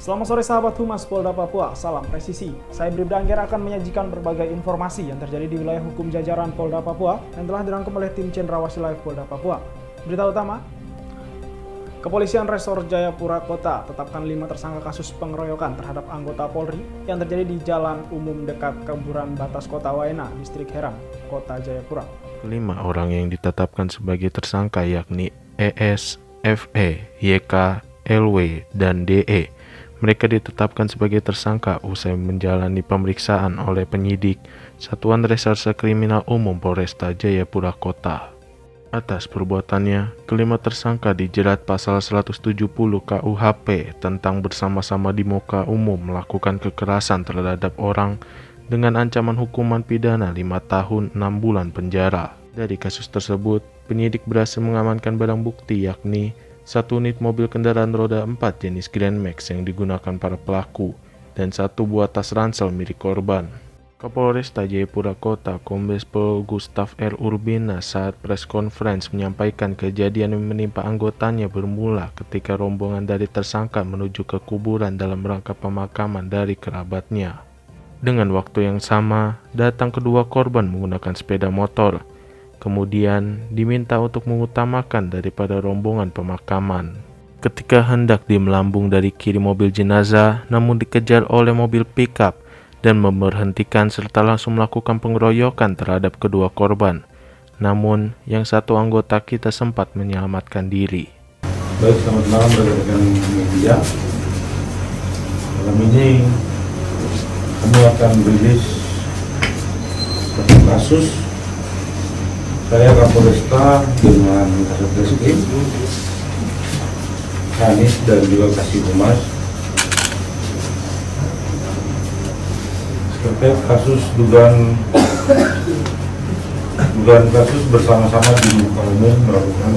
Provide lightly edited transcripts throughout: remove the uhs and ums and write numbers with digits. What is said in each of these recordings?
Selamat sore sahabat Humas Polda Papua, salam presisi. Saya Bribda Angger akan menyajikan berbagai informasi yang terjadi di wilayah hukum jajaran Polda Papua yang telah dirangkum oleh tim Cendrawasih Live Polda Papua. Berita utama, Kepolisian Resor Jayapura Kota tetapkan 5 tersangka kasus pengeroyokan terhadap anggota Polri yang terjadi di Jalan Umum dekat Kuburan Batas Kota Waena, Distrik Herang, Kota Jayapura. Kelima orang yang ditetapkan sebagai tersangka yakni ES, FE, YK, LW, dan DE. Mereka ditetapkan sebagai tersangka usai menjalani pemeriksaan oleh penyidik Satuan Reserse Kriminal Umum Polresta Jayapura Kota. Atas perbuatannya, kelima tersangka dijerat pasal 170 KUHP tentang bersama-sama di muka umum melakukan kekerasan terhadap orang dengan ancaman hukuman pidana 5 tahun 6 bulan penjara. Dari kasus tersebut, penyidik berhasil mengamankan barang bukti yakni 1 unit mobil kendaraan roda 4 jenis Grand Max yang digunakan para pelaku dan 1 buah tas ransel milik korban. Kapolresta Jayapura Kota Kombes Pol Gustaf R. Urbina saat press conference menyampaikan kejadian yang menimpa anggotanya bermula ketika rombongan dari tersangka menuju ke kuburan dalam rangka pemakaman dari kerabatnya. Dengan waktu yang sama, datang kedua korban menggunakan sepeda motor. Kemudian diminta untuk mengutamakan daripada rombongan pemakaman. Ketika hendak melambung dari kiri mobil jenazah, namun dikejar oleh mobil pickup dan memberhentikan serta langsung melakukan pengeroyokan terhadap kedua korban. Namun, yang satu anggota kita sempat menyelamatkan diri. Baik, selamat malam rekan-rekan media. Malam ini kami akan rilis satu kasus. Saya Kapolresta dengan Kasat Reskrim, Hanis dan juga Kasih Humas terkait kasus dugaan kasus bersama-sama di muka umum melakukan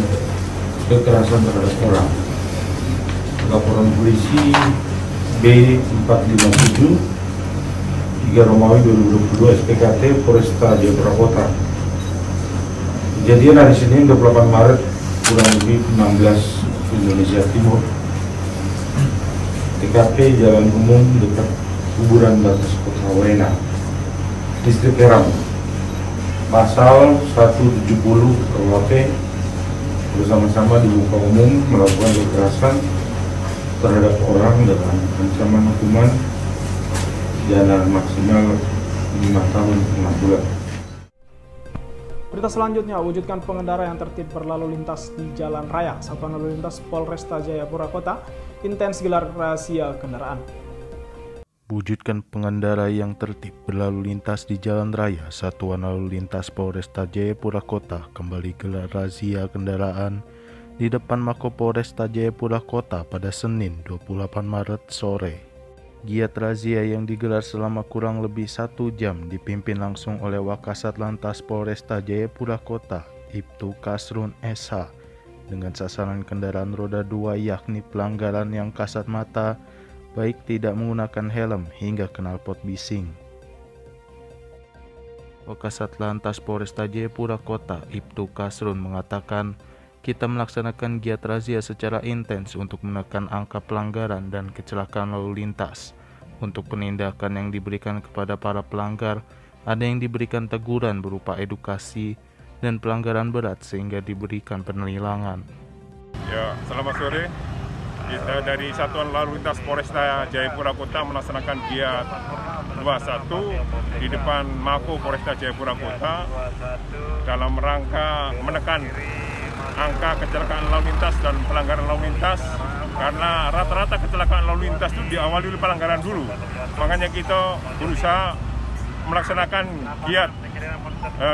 kekerasan terhadap orang. Laporan polisi B457 3 Romawi 2022 SPKT Polresta Jayapura Kota. Kejadian hari Senin 28 Maret kurang lebih 16 Indonesia Timur. TKP Jalan Umum dekat Kuburan Batas Kota Waena, Distrik Herang. Pasal 170 KUHP bersama-sama di muka umum melakukan kekerasan terhadap orang dengan ancaman hukuman pidana maksimal 5 tahun 6 bulan. Berita selanjutnya, wujudkan pengendara yang tertib berlalu lintas di jalan raya. Satuan Lalu Lintas Polresta Jayapura Kota intens gelar razia kendaraan. Wujudkan pengendara yang tertib berlalu lintas di jalan raya. Satuan Lalu Lintas Polresta Jayapura Kota kembali gelar razia kendaraan di depan Mako Polresta Jayapura Kota pada Senin 28 Maret sore. Giat razia yang digelar selama kurang lebih 1 jam dipimpin langsung oleh Wakasat Lantas Polresta Jayapura Kota, Ibtu Kasrun SH, dengan sasaran kendaraan roda 2 yakni pelanggaran yang kasat mata, baik tidak menggunakan helm hingga knalpot bising. Wakasat Lantas Polresta Jayapura Kota, Ibtu Kasrun mengatakan, kita melaksanakan giat razia secara intens untuk menekan angka pelanggaran dan kecelakaan lalu lintas. Untuk penindakan yang diberikan kepada para pelanggar, ada yang diberikan teguran berupa edukasi dan pelanggaran berat sehingga diberikan penerilangan. Ya, selamat sore. Kita dari Satuan Lalu Lintas Polresta Jayapura Kota melaksanakan giat 21 di depan Mako Polresta Jayapura Kota dalam rangka menekan angka kecelakaan lalu lintas dan pelanggaran lalu lintas, karena rata-rata kecelakaan lalu lintas itu diawali oleh pelanggaran dulu. Makanya kita berusaha melaksanakan giat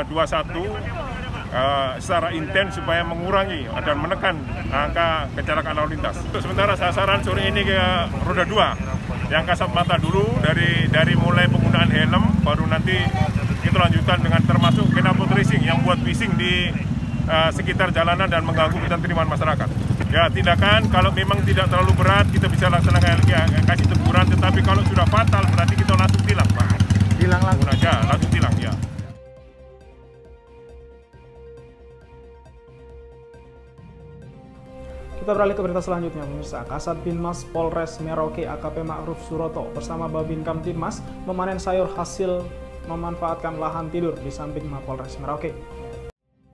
21 secara intens supaya mengurangi dan menekan angka kecelakaan lalu lintas. Sementara sasaran sore ini ke roda 2 yang kasat mata dulu, dari mulai penggunaan helm, baru nanti kita lanjutkan dengan termasuk knalpot racing yang buat bising di sekitar jalanan dan mengganggu ketertiban masyarakat. Ya, tindakan kalau memang tidak terlalu berat kita bisa laksanakan kasih teguran, tetapi kalau sudah fatal berarti kita langsung tilang, Pak. Tilang langsung aja, langsung tilang ya. Kita Kita beralih ke berita selanjutnya, pemirsa. Kasat Binmas Polres Merauke AKP Ma'ruf Suroto bersama Babin Kamtibmas memanen sayur hasil memanfaatkan lahan tidur di samping Mapolres Merauke.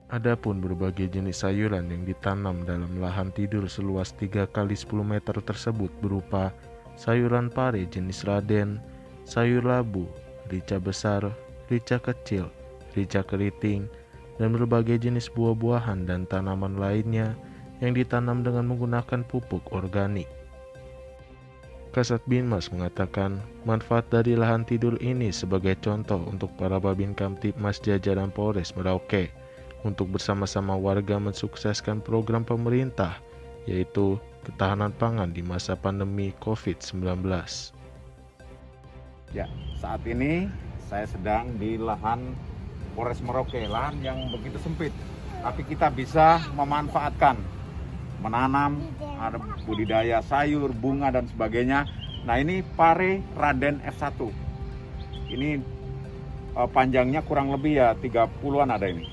Adapun berbagai jenis sayuran yang ditanam dalam lahan tidur seluas 3 kali 10 meter tersebut berupa sayuran pare jenis Raden, sayur labu, rica besar, rica kecil, rica keriting, dan berbagai jenis buah-buahan dan tanaman lainnya yang ditanam dengan menggunakan pupuk organik. Kasat Binmas mengatakan manfaat dari lahan tidur ini sebagai contoh untuk para Babin Kamtibmas jajaran Polres Merauke untuk bersama-sama warga mensukseskan program pemerintah, yaitu ketahanan pangan di masa pandemi COVID-19. Ya, saat ini saya sedang di lahan Polres Merauke, lahan yang begitu sempit, tapi kita bisa memanfaatkan, menanam, ada budidaya sayur, bunga, dan sebagainya. Nah, ini pare Raden F1. Ini panjangnya kurang lebih ya 30-an ada ini.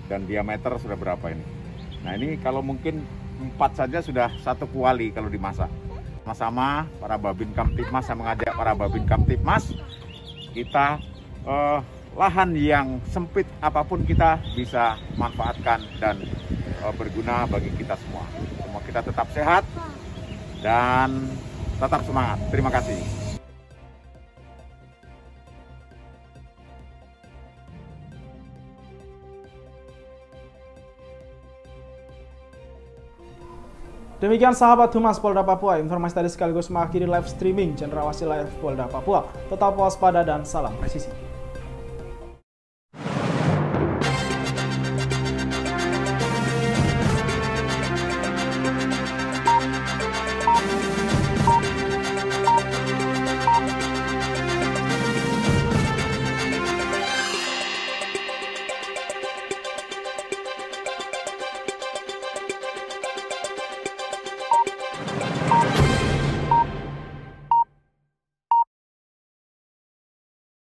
Dan diameter sudah berapa ini. Nah, ini kalau mungkin 4 saja sudah 1 kuali kalau dimasak. Sama-sama para Babin Kamtibmas, saya mengajak para Babin Kamtibmas, kita lahan yang sempit apapun kita bisa manfaatkan dan berguna bagi kita semua. Semua kita tetap sehat dan tetap semangat. Terima kasih. Demikian sahabat Humas Polda Papua, informasi tadi sekaligus mengakhiri live streaming Cendrawasih Live Polda Papua. Tetap waspada dan salam presisi.